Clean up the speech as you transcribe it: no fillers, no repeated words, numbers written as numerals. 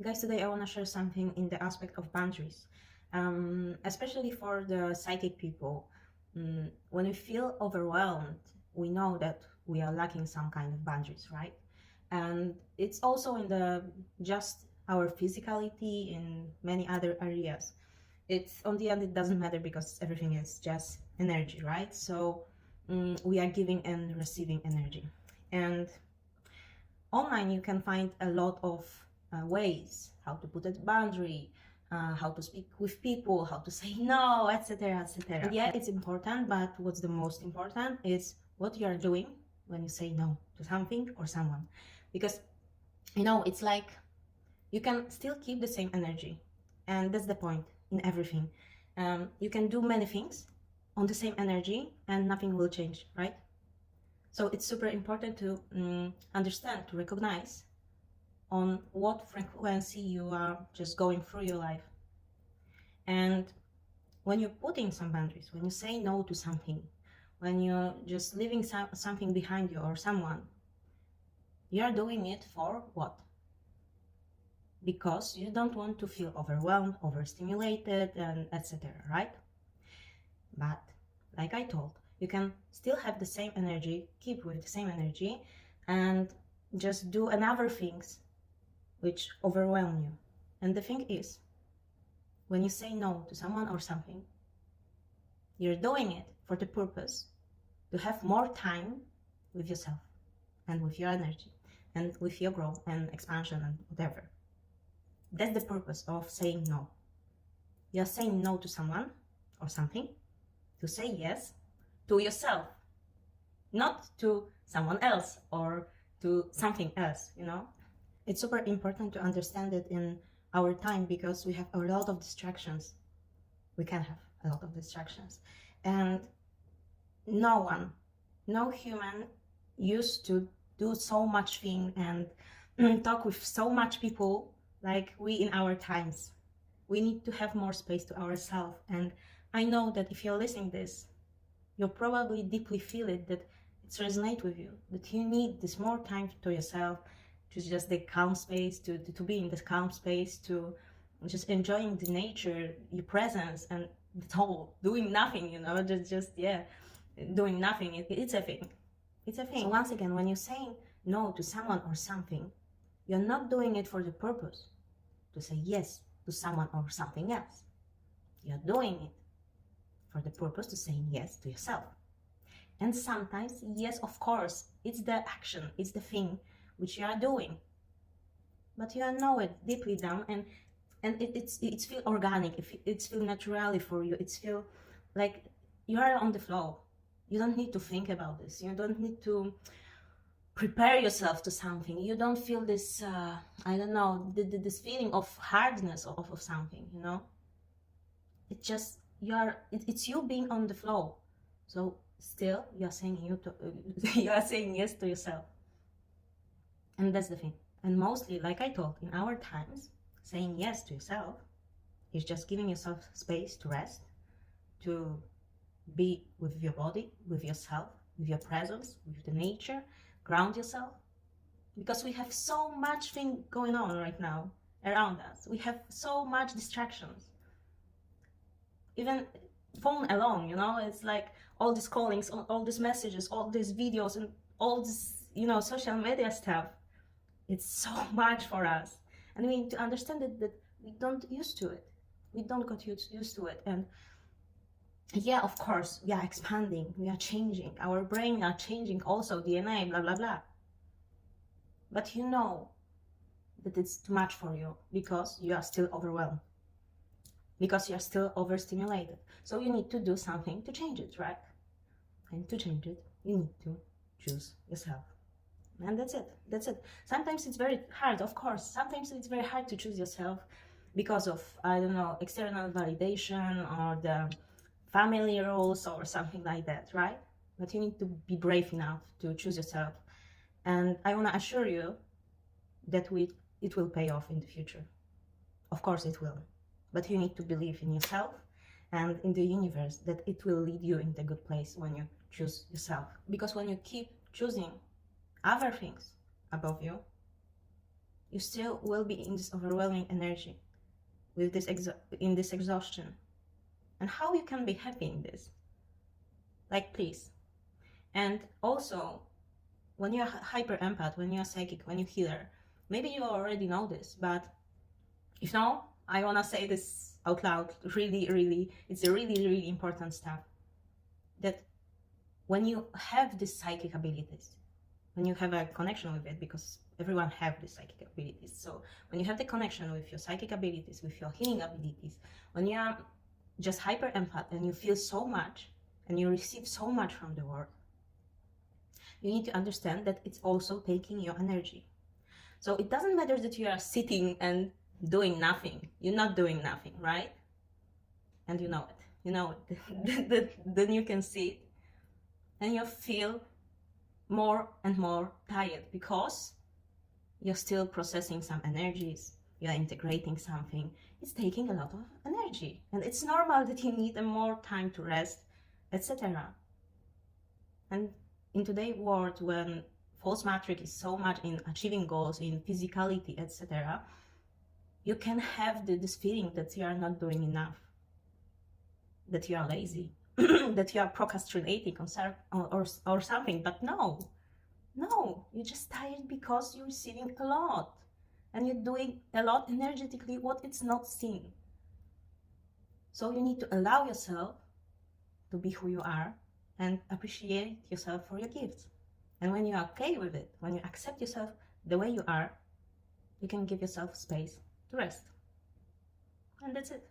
Guys, today I want to share something in the aspect of boundaries, especially for the psychic people. When we feel overwhelmed, we know that we are lacking some kind of boundaries, right? And it's also in the just our physicality in many other areas. It's on the end, it doesn't matter because everything is just energy, right? So we are giving and receiving energy. And online you can find a lot of ways how to put a boundary, how to speak with people, how to say no, etc., etc. And yeah, it's important, but what's the most important is what you are doing when you say no to something or someone. Because it's like you can still keep the same energy, and that's the point in everything. You can do many things on the same energy and nothing will change, right? So it's super important to understand, to recognize on what frequency you are just going through your life. And when you're putting some boundaries, when you say no to something, when you're just leaving something behind you or someone, you're doing it for what? Because you don't want to feel overwhelmed, overstimulated, and etc., right? But like I told, you can still have the same energy, keep with the same energy, and just do another things which overwhelm you. And the thing is, when you say no to someone or something, you're doing it for the purpose to have more time with yourself and with your energy and with your growth and expansion and whatever. That's the purpose of saying no. You're saying no to someone or something to say yes to yourself, not to someone else or to something else, It's super important to understand it in our time because we have a lot of distractions. We can have a lot of distractions. And no human used to do so much thing and talk with so much people like we in our times. We need to have more space to ourselves. And I know that if you're listening this, you'll probably deeply feel it, that it's resonate with you, that you need this more time to yourself, to just the calm space, to be in this calm space, to just enjoying the nature, your presence, and the whole doing nothing, doing nothing. It's a thing. It's a thing. So once again, when you're saying no to someone or something, you're not doing it for the purpose to say yes to someone or something else. You're doing it for the purpose to say yes to yourself. And sometimes, yes, of course, it's the action, it's the thing which you are doing. But you know it deeply down, and it's feel organic, it's feel naturally for you, it's feel like you are on the flow. You don't need to think about this. You don't need to prepare yourself to something. You don't feel this, this feeling of hardness of something, It's just, it's you being on the flow. So still, you are saying you are saying yes to yourself. And that's the thing. And mostly, like I told, in our times, saying yes to yourself is just giving yourself space to rest, to be with your body, with yourself, with your presence, with the nature, ground yourself. Because we have so much thing going on right now around us. We have so much distractions. Even phone alone, it's like all these callings, all these messages, all these videos, and all this, social media stuff. It's so much for us. And we need to understand that we don't used to it. We don't get used to it. And yeah, of course, we are expanding, we are changing, our brain are changing also, DNA, blah, blah, blah. But you know that it's too much for you because you are still overwhelmed, because you are still overstimulated. So you need to do something to change it, right? And to change it, you need to choose yourself. And that's it. Sometimes it's very hard, of course. Sometimes it's very hard to choose yourself because of, external validation or the family roles or something like that, right? But you need to be brave enough to choose yourself. And I want to assure you that it will pay off in the future. Of course it will. But you need to believe in yourself and in the universe that it will lead you in the good place when you choose yourself. Because when you keep choosing other things above you, you still will be in this overwhelming energy, with this in this exhaustion. And how you can be happy in this? Like, please. And also, when you're hyper empath, when you're psychic, when you're healer, maybe you already know this, but if no, I want to say this out loud. Really, it's a really important stuff. That when you have these psychic abilities, when you have a connection with it, because everyone have these psychic abilities, so when you have the connection with your psychic abilities, with your healing abilities, when you are just hyper empath and you feel so much and you receive so much from the world, you need to understand that it's also taking your energy. So it doesn't matter that you are sitting and doing nothing. You're not doing nothing, right? And you know it. Then you can see it and you feel more and more tired because you're still processing some energies, you're integrating something. It's taking a lot of energy, and it's normal that you need more time to rest, etc. And in today's world, when false matrix is so much in achieving goals, in physicality, etc., you can have this feeling that you are not doing enough, that you are lazy, that you are procrastinating or something. But no, you're just tired because you're receiving a lot and you're doing a lot energetically what it's not seen. So you need to allow yourself to be who you are and appreciate yourself for your gifts. And when you're okay with it, when you accept yourself the way you are, you can give yourself space to rest. And that's it.